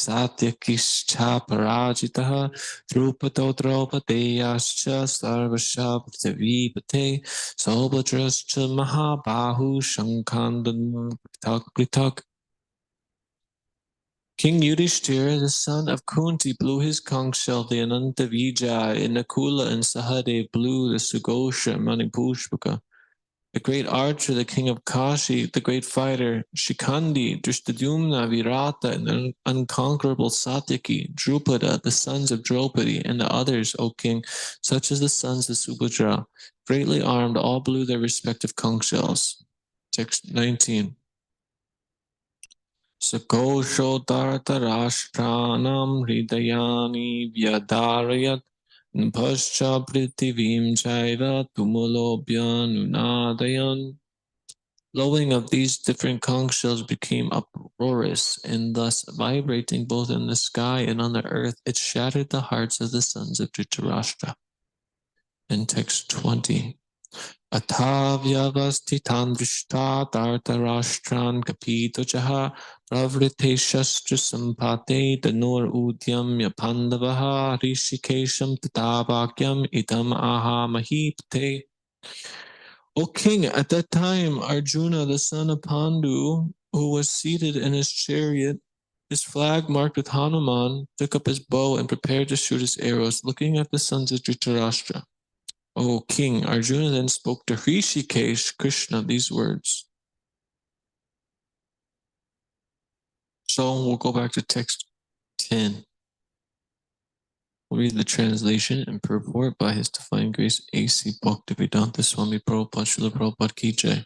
Satyakishcha Parajitaha Drupato Draupateyascha Sarvasha Prithivipate Sobhadrascha Mahabahu Shankandan Pritak. King Yudhishthira, the son of Kunti, blew his conch shell, the Ananta Vijay, and Nakula and Sahadev blew the Sugosha Manipushpaka. The great archer, the king of Kashi, the great fighter, Shikandi, Drishtadyumna, Virata, and the unconquerable Satyaki, Drupada, the sons of Draupadi, and the others, O king, such as the sons of Subhadra, greatly armed, all blew their respective conch shells. Text 19. Sakosho Tartarashtranam Hridayani Vyadarayat Pascha Prithivim Chaiva Tumulobhyanunadayan. Blowing of these different conch shells became uproarious, and thus vibrating both in the sky and on the earth, it shattered the hearts of the sons of Dhritarashtra. In text 20. Atavyavastitan drishta tartarashtran kapitojaha pravrite shastra sampate danur udyamya pandavaha rishikesham tatavakyam itam aha mahipte. O king, at that time Arjuna, the son of Pandu, who was seated in his chariot, his flag marked with Hanuman, took up his bow and prepared to shoot his arrows, looking at the sons of Dhritarashtra. O king, Arjuna then spoke to Hrishikesh, Krishna, these words. So we'll go back to text 10. We'll read the translation and purport by His Divine Grace A.C. Bhaktivedanta Swami Prabhupada Srila Prabhupada Ki Jai.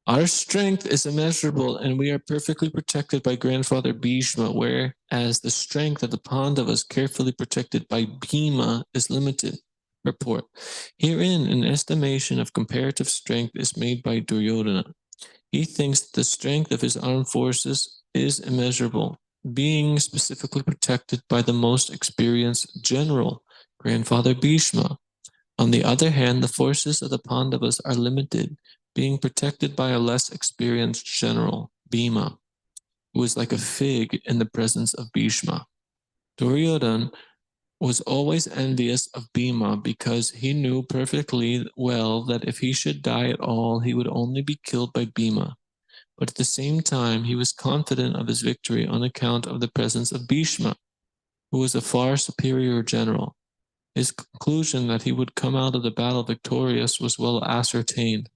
Our strength is immeasurable, and we are perfectly protected by Grandfather Bhishma, whereas the strength of the Pandavas, carefully protected by Bhima, is limited. Report. Herein, an estimation of comparative strength is made by Duryodhana. He thinks that the strength of his armed forces is immeasurable, being specifically protected by the most experienced general, Grandfather Bhishma. On the other hand, the forces of the Pandavas are limited, being protected by a less experienced general, Bhima, who is like a fig in the presence of Bhishma. Duryodhana was always envious of Bhima because he knew perfectly well that if he should die at all, he would only be killed by Bhima. But at the same time, he was confident of his victory on account of the presence of Bhishma, who was a far superior general. His conclusion that he would come out of the battle victorious was well ascertained.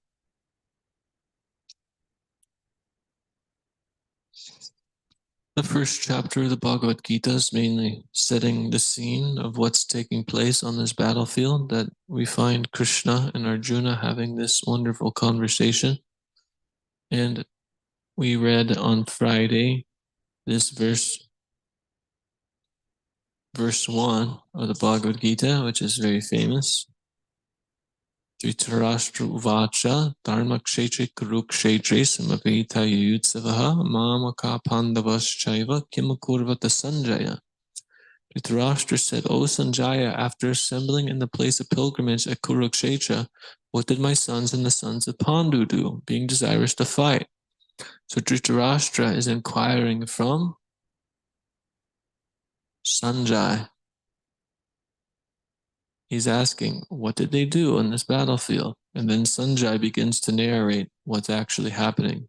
The first chapter of the Bhagavad Gita is mainly setting the scene of what's taking place on this battlefield, that we find Krishna and Arjuna having this wonderful conversation. And we read on Friday this verse 1 of the Bhagavad Gita, which is very famous. Dhritarashtra uvacha dharma kshetri kurukshetri samaveta yuyutsavaha mamaka pandavaschaiva kimakurvata Sanjaya. Dhritarashtra said, O Sanjaya, after assembling in the place of pilgrimage at Kurukshetra, what did my sons and the sons of Pandu do, being desirous to fight? So Dhritarashtra is inquiring from Sanjaya. He's asking, what did they do on this battlefield? And then Sanjay begins to narrate what's actually happening.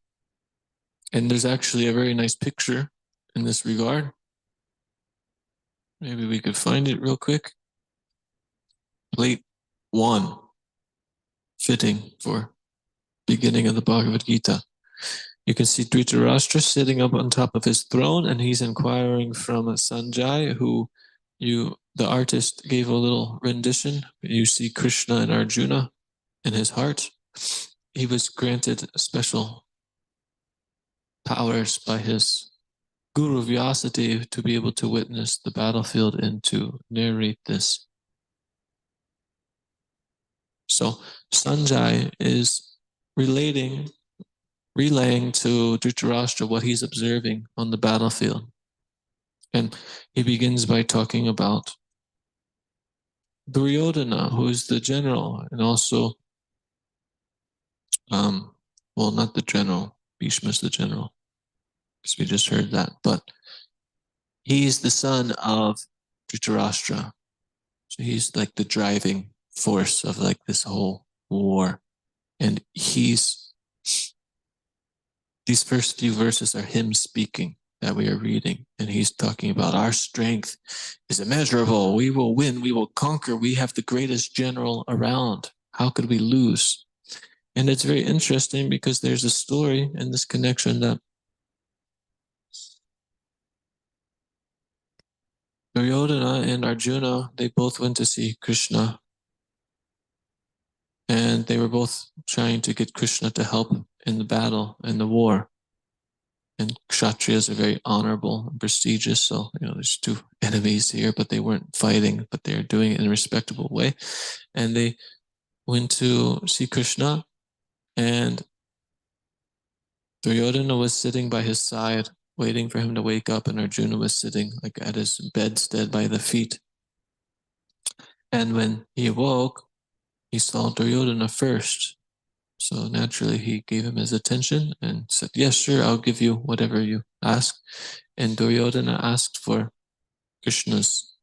And there's actually a very nice picture in this regard. Maybe we could find it real quick. Plate 1, fitting for beginning of the Bhagavad Gita. You can see Dhritarashtra sitting up on top of his throne, and he's inquiring from Sanjay, who the artist gave a little rendition. You see Krishna and Arjuna in his heart. He was granted special powers by his Guru Vyasadeva to be able to witness the battlefield and to narrate this. So Sanjay is relaying to Dhritarashtra what he's observing on the battlefield. And he begins by talking about Duryodhana, who is the general, and also, well, not the general, Bhishma is the general, because we just heard that, but He's the son of Dhritarashtra. So he's like the driving force of like this whole war. And these first few verses are him speaking that we are reading. And he's talking about our strength is immeasurable. We will win. We will conquer. We have the greatest general around. How could we lose? And it's very interesting because there's a story in this connection that Duryodhana and Arjuna, they both went to see Krishna. And they were both trying to get Krishna to help in the battle, in the war. And Kshatriyas are very honorable and prestigious. So, there's two enemies here, but they weren't fighting, but they were doing it in a respectable way. And they went to see Krishna, and Duryodhana was sitting by his side, waiting for him to wake up, and Arjuna was sitting like at his bedstead by the feet. And when he awoke, he saw Duryodhana first. So naturally, he gave him his attention and said, yes, sure, I'll give you whatever you ask. And Duryodhana asked for Krishna's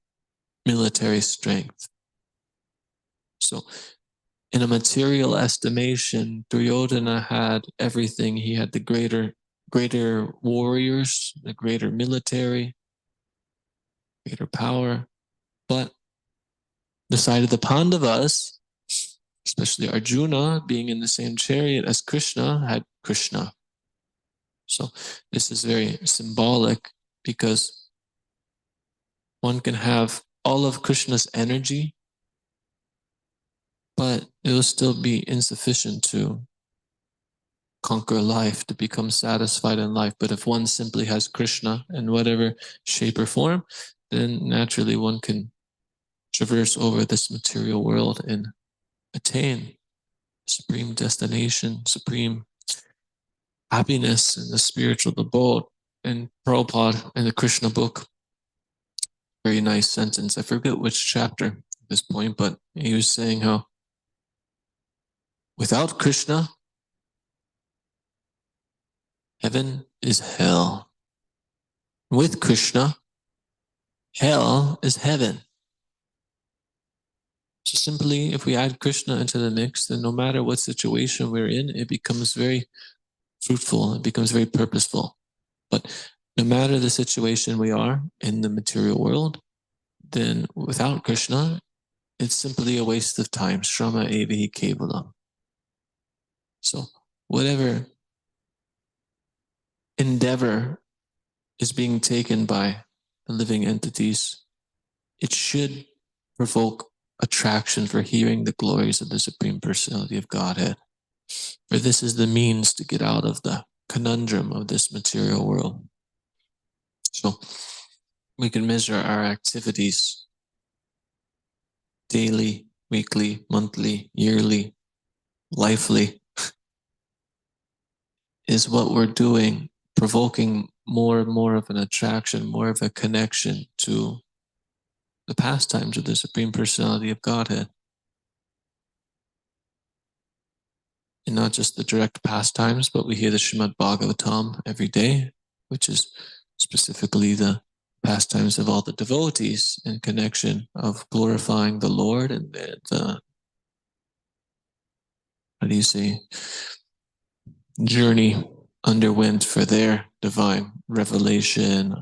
military strength. So in a material estimation, Duryodhana had everything. He had the greater warriors, the greater military, greater power. But the side of the Pandavas, especially Arjuna, being in the same chariot as Krishna, had Krishna. So this is very symbolic because one can have all of Krishna's energy, but it will still be insufficient to conquer life, to become satisfied in life. But if one simply has Krishna in whatever shape or form, then naturally one can traverse over this material world and attain supreme destination, supreme happiness in the spiritual abode. And Prabhupada in the Krishna book, very nice sentence. I forget which chapter at this point, but he was saying how without Krishna, heaven is hell. With Krishna, hell is heaven. So simply, if we add Krishna into the mix, then no matter what situation we're in, it becomes very fruitful. It becomes very purposeful. But no matter the situation we are in the material world, then without Krishna, it's simply a waste of time. Shrama evahi kevalam. So whatever endeavor is being taken by the living entities, it should provoke attraction for hearing the glories of the Supreme Personality of Godhead. For this is the means to get out of the conundrum of this material world. So we can measure our activities daily, weekly, monthly, yearly, lifely. Is what we're doing provoking more and more of an attraction, more of a connection to the pastimes of the Supreme Personality of Godhead? And not just the direct pastimes, but we hear the Srimad Bhagavatam every day, which is specifically the pastimes of all the devotees in connection of glorifying the Lord and the journey underwent for their divine revelation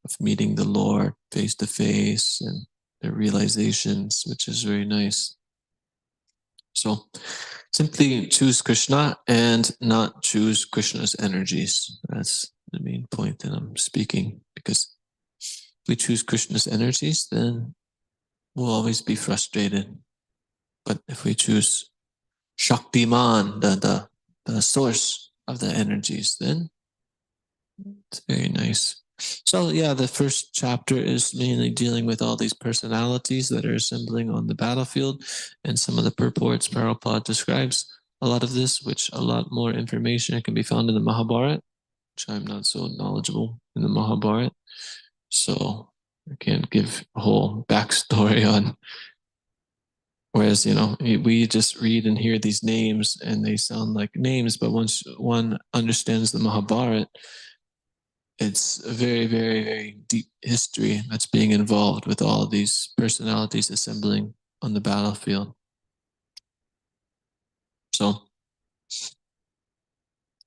of meeting the Lord face to face and their realizations, which is very nice. So simply choose Krishna and not choose Krishna's energies. That's the main point that I'm speaking, because if we choose Krishna's energies, then we'll always be frustrated. But if we choose Shaktiman, the source of the energies, then it's very nice. So yeah, the first chapter is mainly dealing with all these personalities that are assembling on the battlefield, and some of the purports. Prabhupada describes a lot of this, which a lot more information can be found in the Mahabharata, which I'm not so knowledgeable in the Mahabharata. So I can't give a whole backstory on. Whereas, we just read and hear these names and they sound like names, but once one understands the Mahabharata, it's a very, very, very deep history that's being involved with all these personalities assembling on the battlefield. So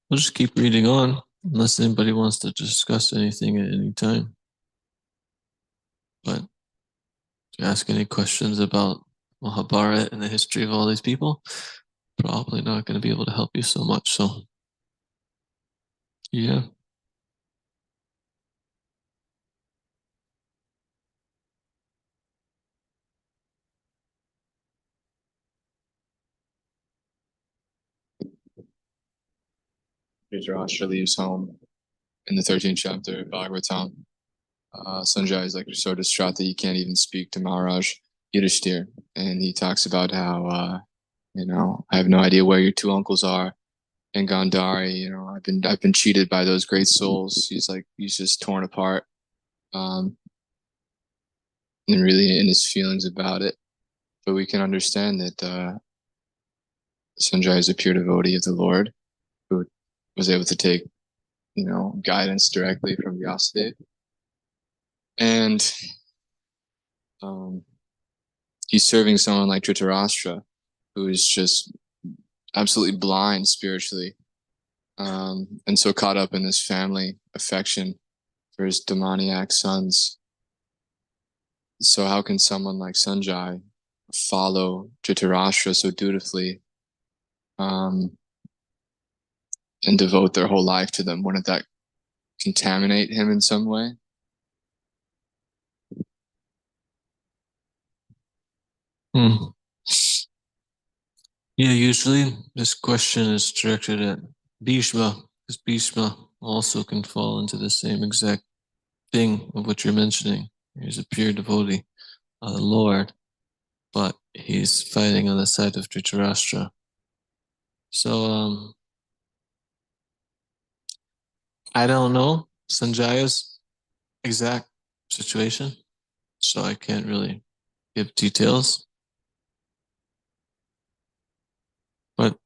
we'll just keep reading on, unless anybody wants to discuss anything at any time. But to ask any questions about Mahabharata and the history of all these people, probably not going to be able to help you so much. So, yeah. Dhritarashtra leaves home in the 13th chapter of Bhagavatam. Sanjay is like so distraught that he can't even speak to Maharaj Yudhishthir, and he talks about how I have no idea where your two uncles are, and Gandhari, I've been cheated by those great souls. He's just torn apart, and really in his feelings about it. But we can understand that Sanjay is a pure devotee of the Lord, who was able to take guidance directly from Vyasadeva. And he's serving someone like Dhritarashtra, who is just absolutely blind spiritually, and so caught up in this family affection for his demoniac sons. So how can someone like Sanjay follow Dhritarashtra so dutifully, and devote their whole life to them? Wouldn't that contaminate him in some way? Yeah, usually this question is directed at Bhishma, because Bhishma also can fall into the same exact thing of what you're mentioning. He's a pure devotee of the Lord, but he's fighting on the side of Dhritarashtra. So I don't know Sanjaya's exact situation, so I can't really give details. But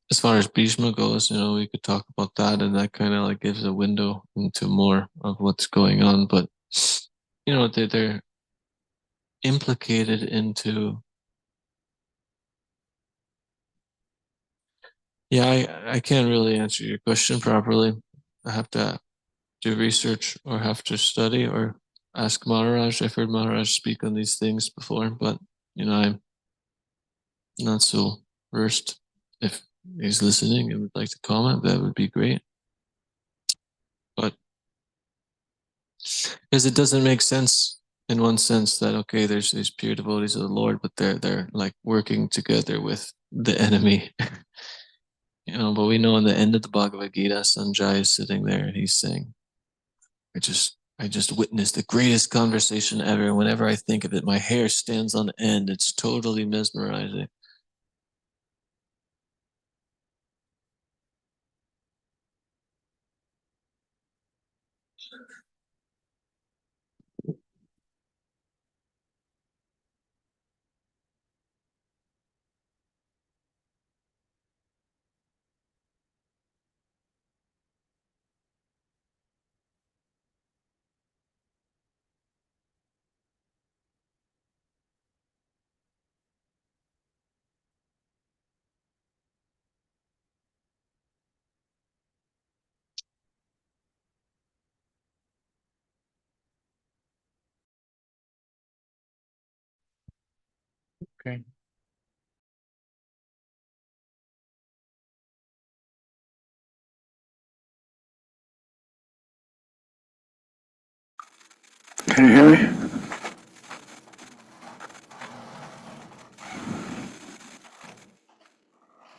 as far as Bhishma goes, we could talk about that, and that kind of like gives a window into more of what's going on. But they're implicated into. Yeah, I can't really answer your question properly. I have to do research or have to study or ask Maharaj. I've heard Maharaj speak on these things before, but I'm not so versed. If he's listening and would like to comment, that would be great. But because it doesn't make sense in one sense that okay, there's these pure devotees of the Lord, but they're like working together with the enemy. But we know in the end of the Bhagavad Gita, Sanjay is sitting there and he's saying, I just witnessed the greatest conversation ever. Whenever I think of it, my hair stands on end. It's totally mesmerizing. Okay. Can you hear me?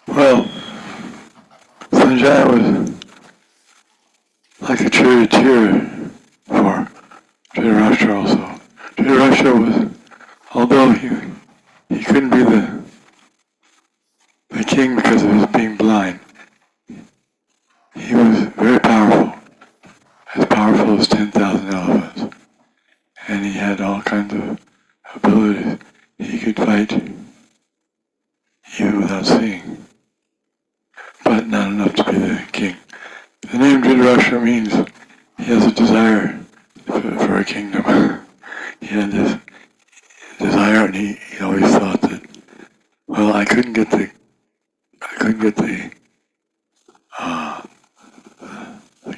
Well, Sanjay was like a charioteer for Dhritarashtra also. Dhritarashtra was, although he couldn't be the king because of his being blind, he was very powerful as 10,000 elephants. And he had all kinds of abilities. He could fight even without seeing, but not enough to be the king. The name Dhritarashtra means he has a desire for a kingdom. He had this desire, and he always thought that, well, I couldn't get the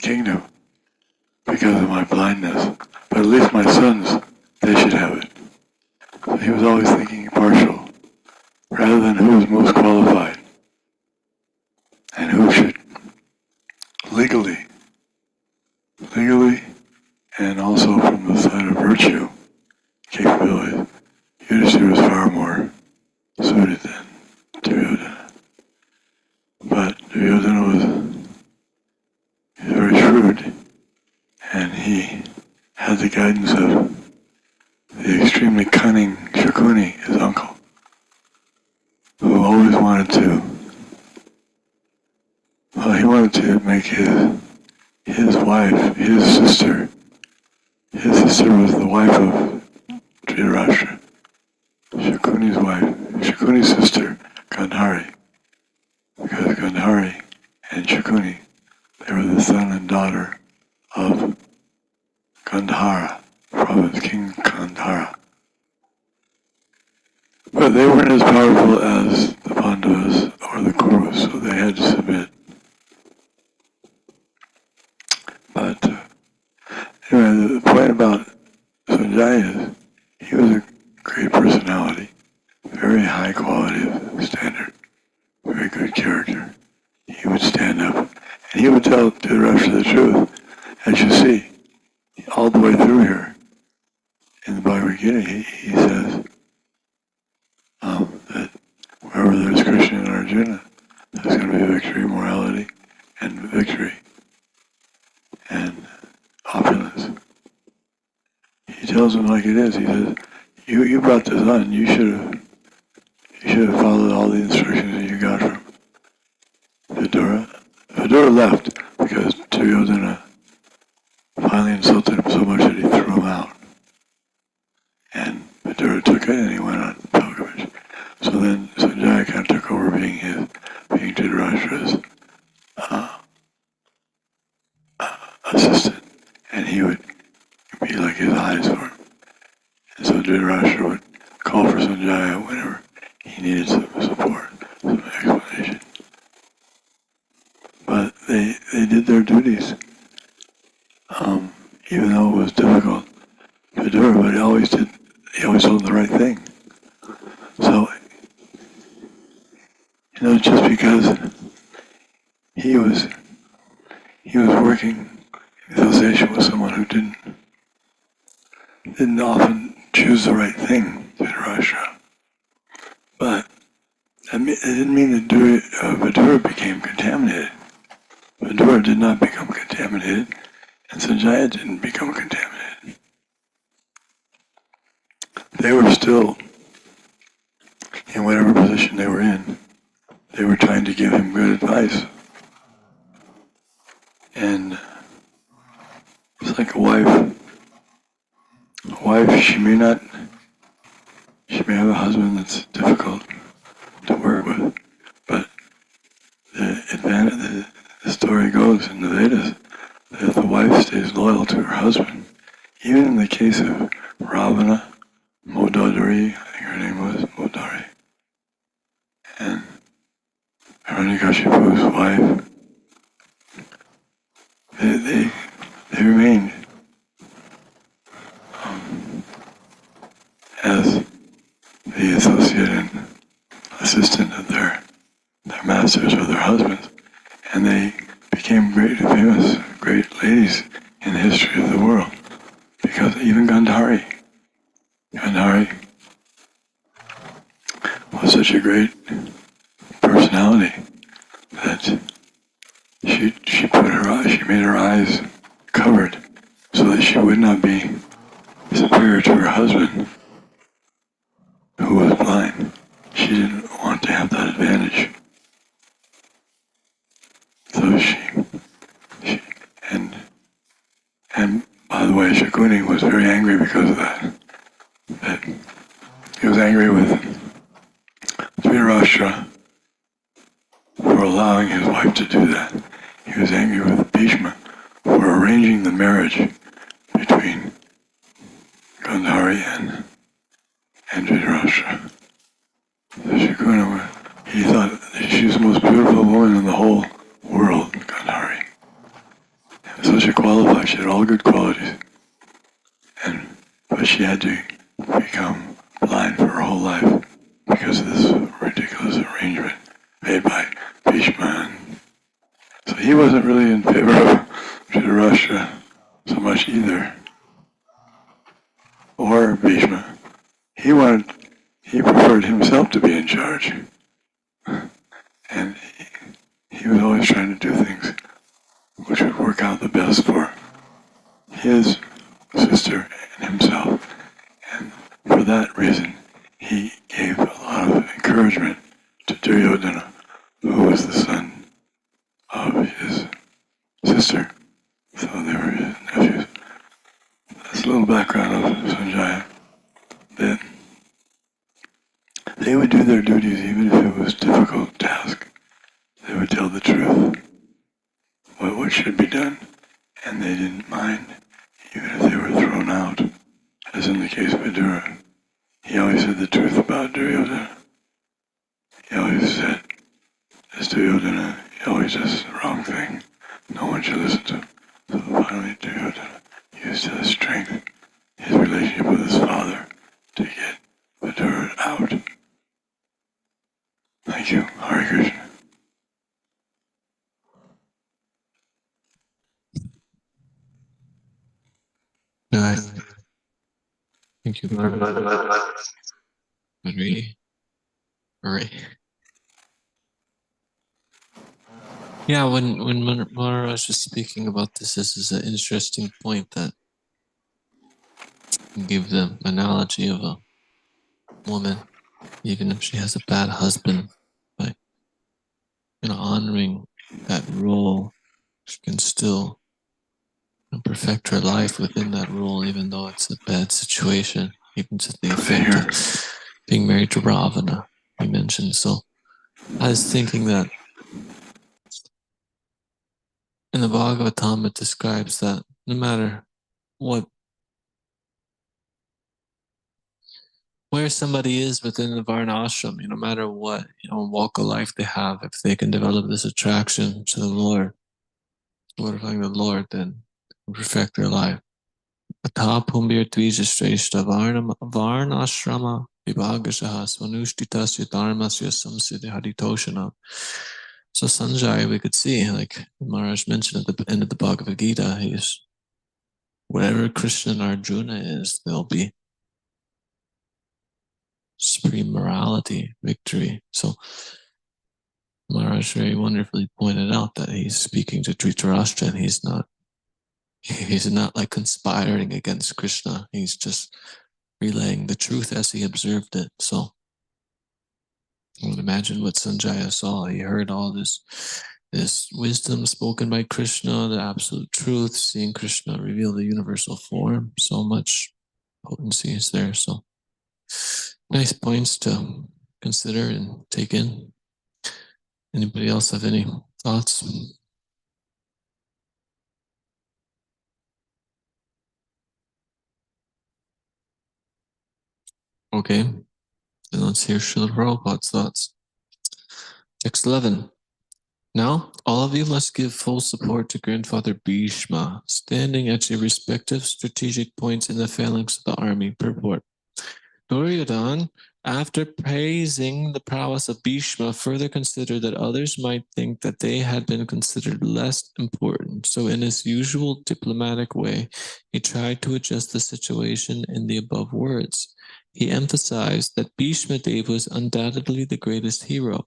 kingdom because of my blindness, but at least my sons, they should have it. So he was always thinking partial, rather than who was most qualified and who should legally, and also from the side of virtue, capabilities. Yudhishthira was far more suited than Duryodhana. But Duryodhana was very shrewd, and he had the guidance of the extremely cunning Shakuni, his uncle, who always wanted to, he wanted to make his wife, his sister was the wife of Dhritarashtra, Shakuni's wife, Shakuni's sister, Gandhari, because Gandhari and Shakuni, they were the son and daughter of Gandhara province, King Gandhara. But they weren't as powerful as the Pandavas or the Kurus, so they had to submit. But anyway, the point about Sanjaya is he was a great personality, very high quality of standard, very good character. He would stand up and he would tell Dhritarashtra the truth. As you see, all the way through here in the Bhagavad Gita, he says that wherever there's Krishna and Arjuna, there's going to be victory, morality, and victory, and opulence. He tells them like it is. He says, "You brought this on. You should have followed all the instructions that you got from Vidura." Vidura left because Duryodhana finally insulted him so much that he threw him out. And Vidura took it and he went on pilgrimage. So then Sanjaya kind of took over being Dhritarashtra's assistant, and he would be like his eyes for him. And so Dhritarashtra would call for Sanjaya whenever he needed some support, some explanation. But they did their duties, even though it was difficult to do it, but he always told the right thing. So, just because he was working in association with someone who didn't often choose the right thing, Dhritarashtra. But it didn't mean that Vidura became contaminated. Vidura did not become contaminated, and Sanjaya didn't become contaminated. They were still, in whatever position they were in, they were trying to give him good advice. And it's like a wife. A wife, she may have a husband that's difficult to work with, but the story goes in the Vedas that the wife stays loyal to her husband. Even in the case of Ravana, Modadari, I think her name was Modari, and Hiranyakashipu's wife, they remained as the associate and assistant of their masters or their husbands, and they became great, famous, great ladies in the history of the world. Because even Gandhari was such a great personality that she made her eyes covered so that she would not be superior to her husband, who was blind. She didn't want to have that advantage. So and by the way, Shakuni was very angry because of that he was angry with Dhritarashtra for allowing his wife to do that. He was angry with Bhishma for arranging the marriage between Gandhari and Dhritarashtra. So Shakuna, he thought she was the most beautiful woman in the whole world, Gandhari. Such a qualified, she had all good qualities. But she had to become blind for her whole life because of this ridiculous arrangement made by Bhishma. So he wasn't really in favor of Dhritarashtra so much either, or Bhishma. He preferred himself to be in charge. And he was always trying to do things which would work out the best for his sister and himself. And for that reason, he gave a lot of encouragement to Duryodhana, who was the son of his sister. So they were his nephews. That's a little background of Sanjaya. That they would do their duties even if it was a difficult task. They would tell the truth, what should be done, and they didn't mind, even if they were thrown out, as in the case of Vidura. He always said the truth about Duryodhana. He always said, this Duryodhana, he always does the wrong thing. No one should listen to him. So finally Duryodhana used his strength, his relationship with his father, to get Vidura out. Thank you. Hare Krishna. Nice. Thank you, Maharaj. Hooray. Yeah, when Maharaj was speaking about this is an interesting point that he gave the analogy of a woman, even if she has a bad husband, by honoring that role, she can still perfect her life within that role, even though it's a bad situation, even to the effect of being married to Ravana, he mentioned. So I was thinking that in the Bhagavatam, it describes that no matter where somebody is within the Varnashram, no matter what walk of life they have, if they can develop this attraction to the Lord, glorifying the Lord, then perfect their life. Atha pumbir tvija shreshta varnashrama vibhagashaha svanushthitasya dharmasya samsiddhi haritoshana. So Sanjaya, we could see, like Maharaj mentioned at the end of the Bhagavad Gita, whatever Krishna and Arjuna is, there'll be supreme morality, victory. So Maharaj very wonderfully pointed out that he's speaking to Dhritarashtra and he's not like conspiring against Krishna. He's just relaying the truth as he observed it. So I would imagine what Sanjaya saw. He heard all this wisdom spoken by Krishna, the absolute truth, seeing Krishna reveal the universal form. So much potency is there. So nice points to consider and take in. Anybody else have any thoughts? Okay, then let's hear Srila Prabhupada's thoughts. Text 11. Now, all of you must give full support to Grandfather Bhishma, standing at your respective strategic points in the phalanx of the army. Purport. Duryodhana, after praising the prowess of Bhishma, further considered that others might think that they had been considered less important. So in his usual diplomatic way, he tried to adjust the situation in the above words. He emphasized that Bhishma Dev was undoubtedly the greatest hero,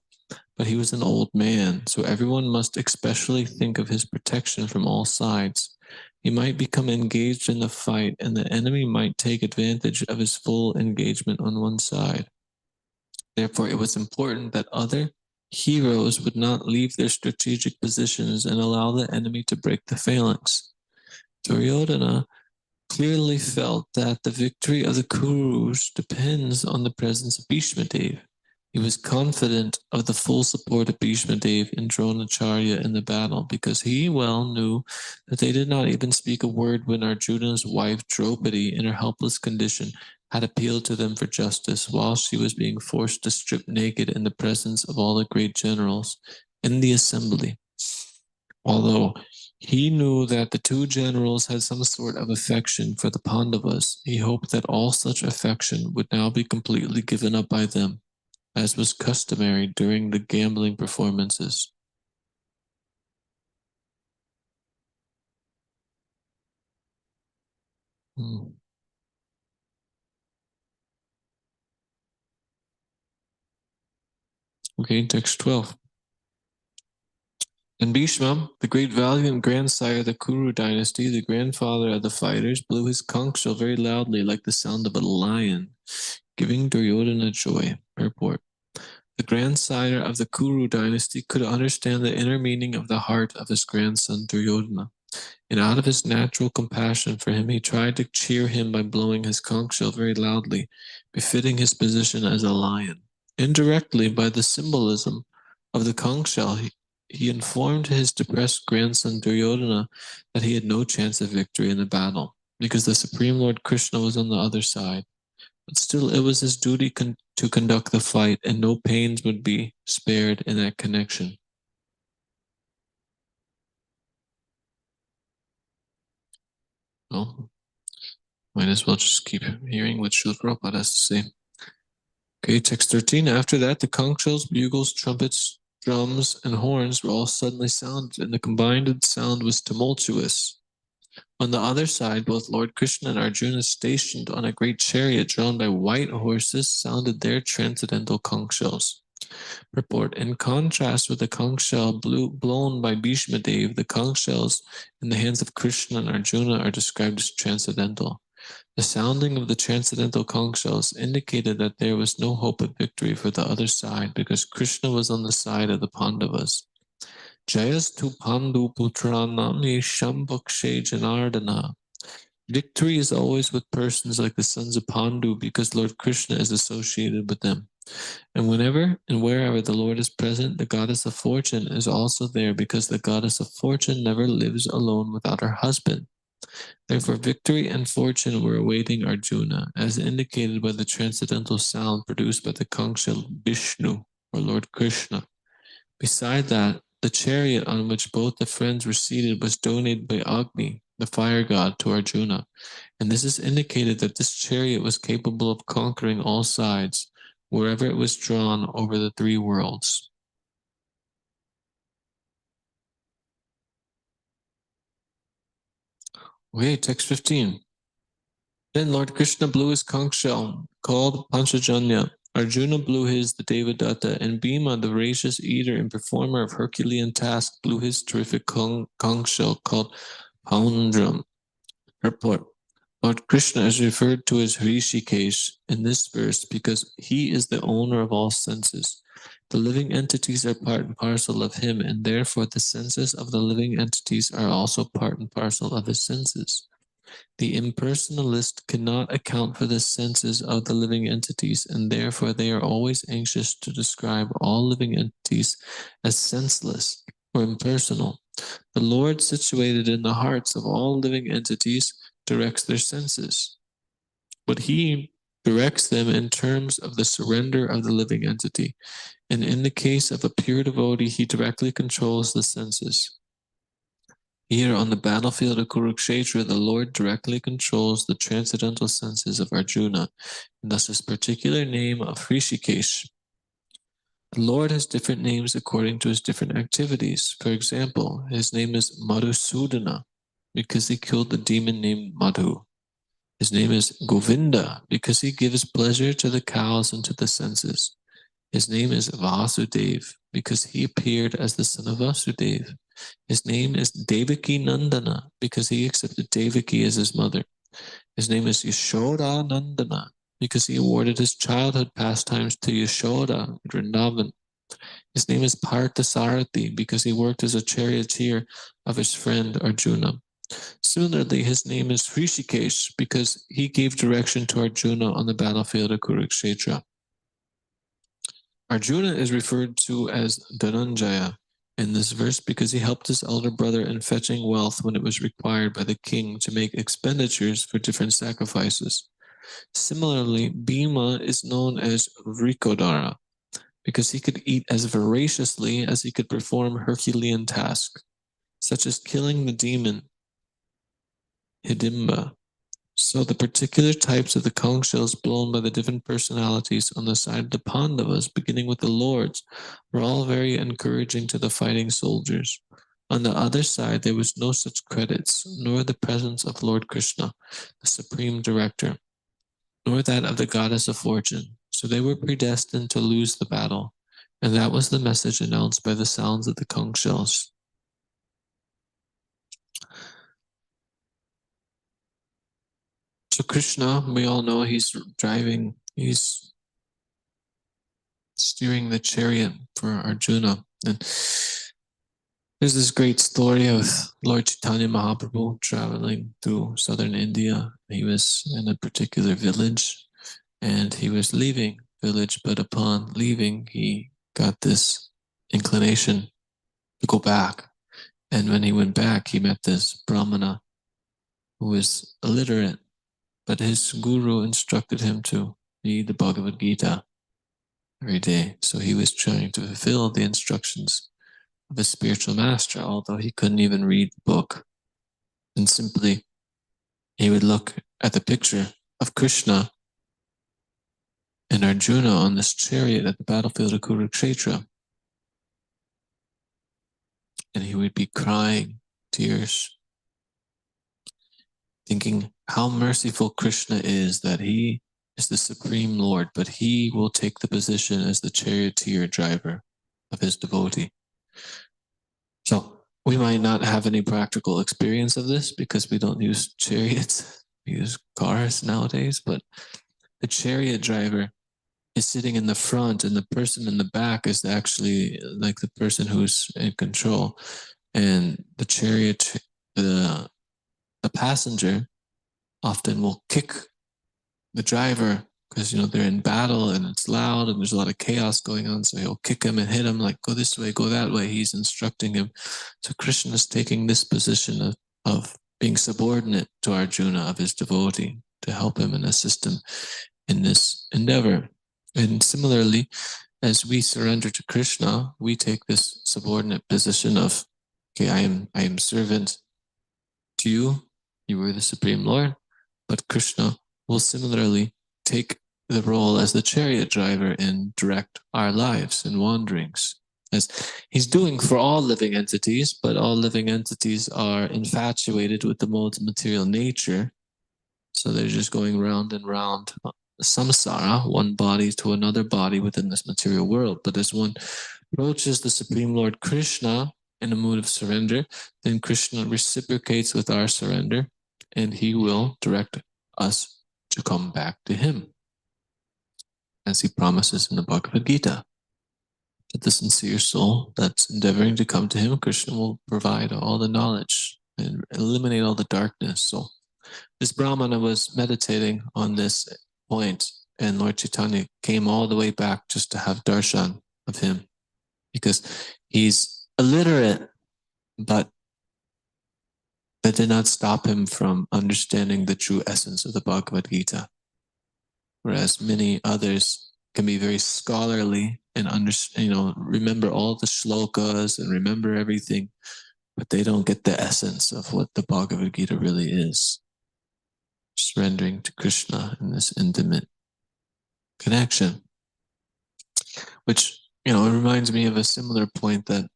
but he was an old man, so everyone must especially think of his protection from all sides. He might become engaged in the fight, and the enemy might take advantage of his full engagement on one side. Therefore, it was important that other heroes would not leave their strategic positions and allow the enemy to break the phalanx. Duryodhana clearly felt that the victory of the Kurus depends on the presence of Bhishma Dev. He was confident of the full support of Bhishma Dev and Dronacharya in the battle, because he well knew that they did not even speak a word when Arjuna's wife Draupadi, in her helpless condition, had appealed to them for justice, while she was being forced to strip naked in the presence of all the great generals in the assembly. Although he knew that the two generals had some sort of affection for the Pandavas, he hoped that all such affection would now be completely given up by them, as was customary during the gambling performances. Okay, text 12. And Bhishma, the great valiant grandsire of the Kuru dynasty, the grandfather of the fighters, blew his conch shell very loudly like the sound of a lion, giving Duryodhana joy. Purport. The grandsire of the Kuru dynasty could understand the inner meaning of the heart of his grandson Duryodhana, and out of his natural compassion for him, he tried to cheer him by blowing his conch shell very loudly, befitting his position as a lion. Indirectly, by the symbolism of the conch shell, he informed his depressed grandson Duryodhana that he had no chance of victory in the battle, because the Supreme Lord Krishna was on the other side. But still, it was his duty to conduct the fight, and no pains would be spared in that connection. Well, might as well just keep hearing what Srila Prabhupada has to say. Okay, text 13. After that, the conch shells, bugles, trumpets, drums, and horns were all suddenly sounded, and the combined sound was tumultuous. On the other side, both Lord Krishna and Arjuna, stationed on a great chariot drawn by white horses, sounded their transcendental conch shells. Purport. In contrast with the conch shell blown by Bhishma Dev, the conch shells in the hands of Krishna and Arjuna are described as transcendental. The sounding of the transcendental conch shells indicated that there was no hope of victory for the other side, because Krishna was on the side of the Pandavas. Jayas tu Pandu Putranam Shambhakshe Janardana. Victory is always with persons like the sons of Pandu, because Lord Krishna is associated with them. And whenever and wherever the Lord is present, the goddess of fortune is also there, because the goddess of fortune never lives alone without her husband. Therefore, victory and fortune were awaiting Arjuna, as indicated by the transcendental sound produced by the conch shell Vishnu, or Lord Krishna. Beside that, the chariot on which both the friends were seated was donated by Agni, the fire god, to Arjuna, and this is indicated that this chariot was capable of conquering all sides, wherever it was drawn over the three worlds. Okay, text 15. Then Lord Krishna blew his conch shell, called Panchajanya. Arjuna blew his, the Devadatta, and Bhima, the voracious eater and performer of Herculean tasks, blew his terrific conch shell, called Paundram. Purport. Lord Krishna is referred to as HareKrishnaKC in this verse because he is the owner of all senses. The living entities are part and parcel of him, and therefore the senses of the living entities are also part and parcel of his senses. The impersonalist cannot account for the senses of the living entities, and therefore they are always anxious to describe all living entities as senseless or impersonal. The Lord, situated in the hearts of all living entities, directs their senses, but he directs them in terms of the surrender of the living entity, and in the case of a pure devotee, he directly controls the senses. Here on the battlefield of Kurukshetra, the Lord directly controls the transcendental senses of Arjuna, and thus his particular name of HareKrishnaKC. The Lord has different names according to his different activities. For example, his name is Madhusudana, because he killed the demon named Madhu. His name is Govinda, because he gives pleasure to the cows and to the senses. His name is Vasudev, because he appeared as the son of Vasudeva. His name is Devaki Nandana, because he accepted Devaki as his mother. His name is Yashoda Nandana, because he awarded his childhood pastimes to Yashoda at Vrindavan. His name is Parthasarathi, because he worked as a charioteer of his friend Arjuna. Similarly, his name is HareKrishnaKC, because he gave direction to Arjuna on the battlefield of Kurukshetra. Arjuna is referred to as Dhananjaya in this verse because he helped his elder brother in fetching wealth when it was required by the king to make expenditures for different sacrifices. Similarly, Bhima is known as Vrikodara because he could eat as voraciously as he could perform Herculean tasks, such as killing the demon Hidimba. So the particular types of the conch shells blown by the different personalities on the side of the Pandavas, beginning with the lords, were all very encouraging to the fighting soldiers. On the other side, there was no such credits, nor the presence of Lord Krishna, the supreme director, nor that of the goddess of fortune. So they were predestined to lose the battle, and that was the message announced by the sounds of the conch shells. So Krishna, we all know he's steering the chariot for Arjuna. And there's this great story of Lord Chaitanya Mahaprabhu traveling through southern India. He was in a particular village and he was leaving the village, but upon leaving, he got this inclination to go back. And when he went back, he met this Brahmana who was illiterate, but his guru instructed him to read the Bhagavad Gita every day. So he was trying to fulfill the instructions of a spiritual master, although he couldn't even read the book. And simply, he would look at the picture of Krishna and Arjuna on this chariot at the battlefield of Kurukshetra. And he would be crying tears, thinking how merciful Krishna is that he is the Supreme Lord, but he will take the position as the charioteer driver of his devotee. So we might not have any practical experience of this because we don't use chariots, we use cars nowadays, but the chariot driver is sitting in the front and the person in the back is actually like the person who's in control. And the chariot, the passenger often will kick the driver because, they're in battle and it's loud and there's a lot of chaos going on. So he'll kick him and hit him like, go this way, go that way. He's instructing him. So Krishna is taking this position of being subordinate to Arjuna, of his devotee, to help him and assist him in this endeavor. And similarly, as we surrender to Krishna, we take this subordinate position of, okay, I am servant to you. You are the Supreme Lord. But Krishna will similarly take the role as the chariot driver and direct our lives and wanderings, as he's doing for all living entities, but all living entities are infatuated with the modes of material nature. So they're just going round and round samsara, one body to another body within this material world. But as one approaches the Supreme Lord Krishna in a mood of surrender, then Krishna reciprocates with our surrender, and he will direct us to come back to him, as he promises in the Bhagavad Gita. That the sincere soul that's endeavoring to come to him, Krishna will provide all the knowledge and eliminate all the darkness. So this Brahmana was meditating on this point, and Lord Chaitanya came all the way back just to have darshan of him, because he's illiterate, but that did not stop him from understanding the true essence of the Bhagavad Gita. Whereas many others can be very scholarly and remember all the shlokas and remember everything, but they don't get the essence of what the Bhagavad Gita really is. Surrendering to Krishna in this intimate connection. Which, it reminds me of a similar point that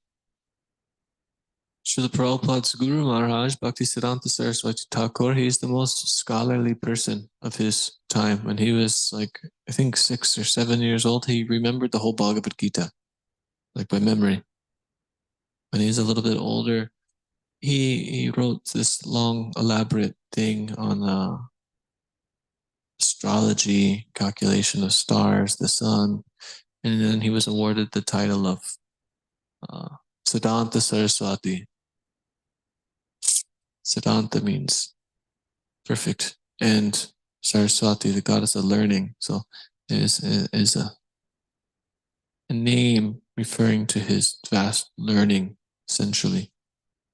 Srila Prabhupada's Guru Maharaj, Bhaktisiddhanta Saraswati Thakur, he's the most scholarly person of his time. When he was I think 6 or 7 years old, he remembered the whole Bhagavad Gita, by memory. When he's a little bit older, he wrote this long, elaborate thing on astrology, calculation of stars, the sun, and then he was awarded the title of Siddhanta Saraswati. Siddhanta means perfect, and Saraswati, the goddess of learning. So is a name referring to his vast learning, essentially.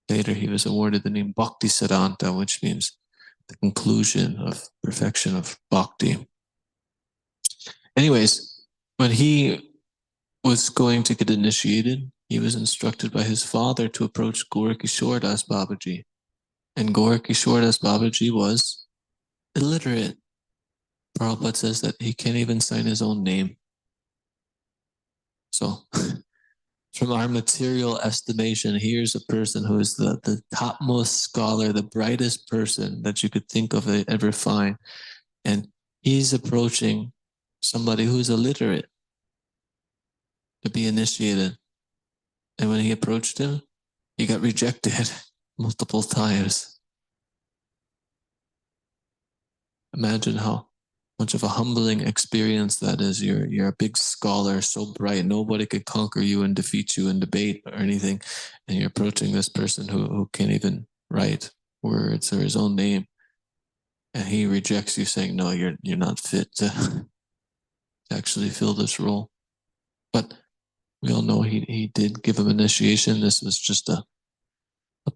Later, he was awarded the name Bhaktisiddhanta, which means the conclusion of perfection of bhakti. Anyways, when he was going to get initiated, he was instructed by his father to approach Gaur Kishore Das Babaji. And Gaur Kishore Das Babaji was illiterate. Prabhupada says that he can't even sign his own name. So, from our material estimation, here's a person who is the topmost scholar, the brightest person that you could think of ever find. And he's approaching somebody who's illiterate to be initiated. And when he approached him, he got rejected multiple times. Imagine how much of a humbling experience that is. You're a big scholar, so bright, nobody could conquer you and defeat you in debate or anything. And you're approaching this person who can't even write words or his own name. And he rejects you, saying, no, you're not fit to actually fill this role. But we all know he did give him initiation. This was just a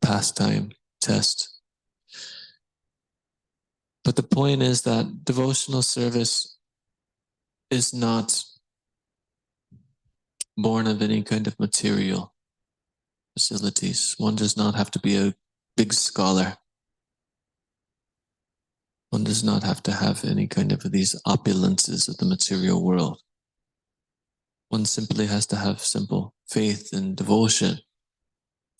pastime test. But the point is that devotional service is not born of any kind of material facilities. One does not have to be a big scholar. One does not have to have any kind of these opulences of the material world. One simply has to have simple faith and devotion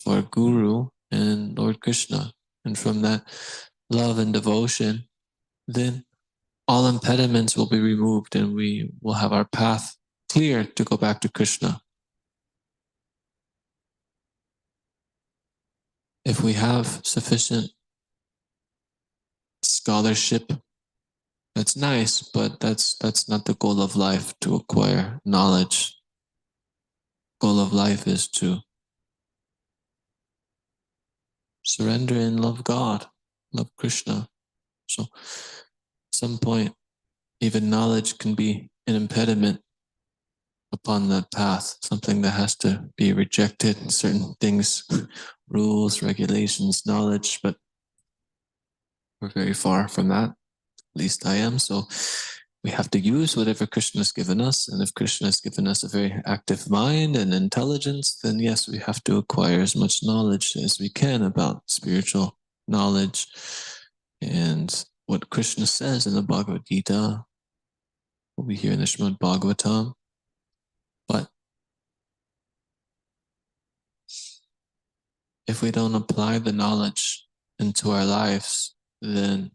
for Guru and Lord Krishna. And from that love and devotion, then all impediments will be removed and we will have our path clear to go back to Krishna. If we have sufficient scholarship, that's nice, but that's not the goal of life, to acquire knowledge. Goal of life is to surrender and love God, love Krishna. So at some point, even knowledge can be an impediment upon that path, something that has to be rejected, certain things, rules, regulations, knowledge, but we're very far from that. At least I am. So we have to use whatever Krishna has given us. And if Krishna has given us a very active mind and intelligence, then yes, we have to acquire as much knowledge as we can about spiritual knowledge and what Krishna says in the Bhagavad Gita, what we hear in the Srimad Bhagavatam. But if we don't apply the knowledge into our lives, then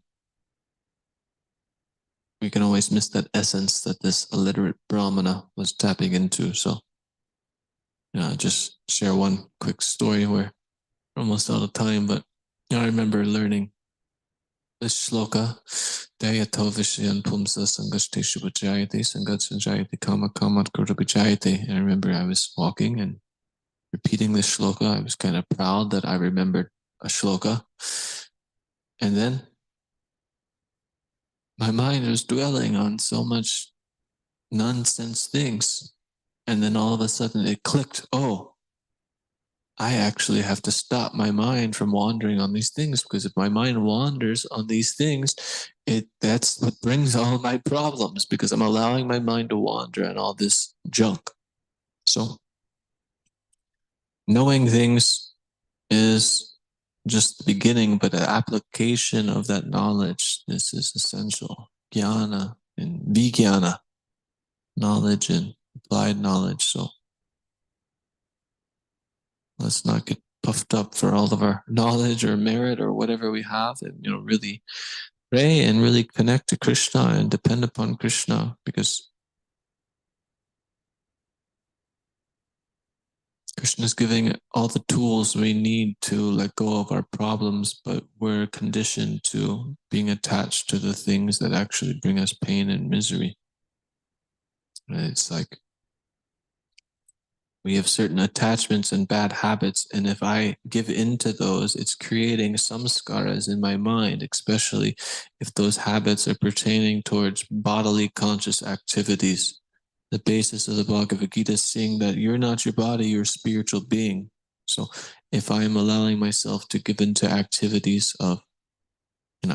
we can always miss that essence that this illiterate Brahmana was tapping into. So, just share one quick story. We're almost out of time, but I remember learning this shloka, Dayato Vishyan Pumsa Sangasteshu Vajayate Sangat Sanjayate Kama Kamat Kura Vajayate. And I remember I was walking and repeating this shloka. I was kind of proud that I remembered a shloka. And then my mind was dwelling on so much nonsense things. And then all of a sudden it clicked. Oh, I actually have to stop my mind from wandering on these things, because if my mind wanders on these things, that's what brings all my problems, because I'm allowing my mind to wander on all this junk. So knowing things is just the beginning, but the application of that knowledge, this is essential. Jnana and vijnana, knowledge and applied knowledge. So let's not get puffed up for all of our knowledge or merit or whatever we have, and really pray and really connect to Krishna and depend upon Krishna, because Krishna is giving all the tools we need to let go of our problems, but we're conditioned to being attached to the things that actually bring us pain and misery. And it's like we have certain attachments and bad habits, and if I give in to those, it's creating samskaras in my mind, especially if those habits are pertaining towards bodily conscious activities. the basis of the Bhagavad Gita is saying that you're not your body, you're a spiritual being. So if I am allowing myself to give into activities of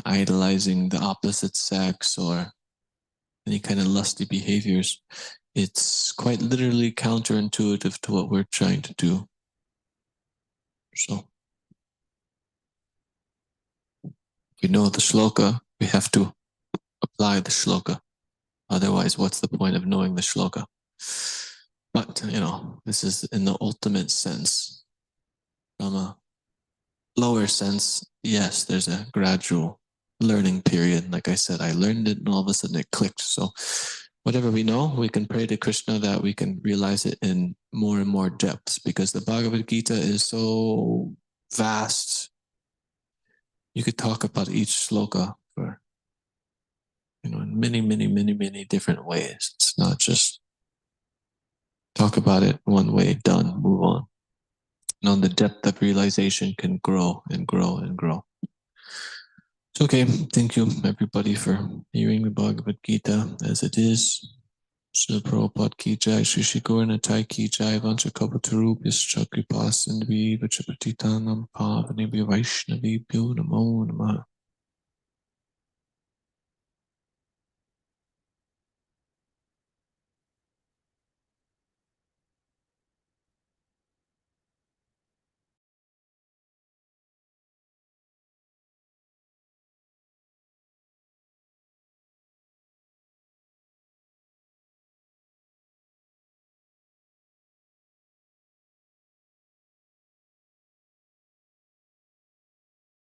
idolizing the opposite sex or any kind of lusty behaviors, it's quite literally counterintuitive to what we're trying to do. So if we know the shloka, we have to apply the shloka. Otherwise, what's the point of knowing the shloka? But, this is in the ultimate sense. From a lower sense, yes, there's a gradual learning period. Like I said, I learned it and all of a sudden it clicked. So whatever we know, we can pray to Krishna that we can realize it in more and more depths, because the Bhagavad Gita is so vast. You could talk about each sloka for, in many, many, many, many different ways. It's not just talk about it one way, done, move on. The depth of realization can grow and grow and grow. Okay, thank you everybody for hearing the Bhagavad Gita as it is. Srila Prabhupada ki jai, Shri Shri Gaura Nitai ki jai, Vancha Kalpatarubhyascha Kripa Sindhi Vachapatitanam Pavanebhyo Vaishnavibhyo Namo Namaha.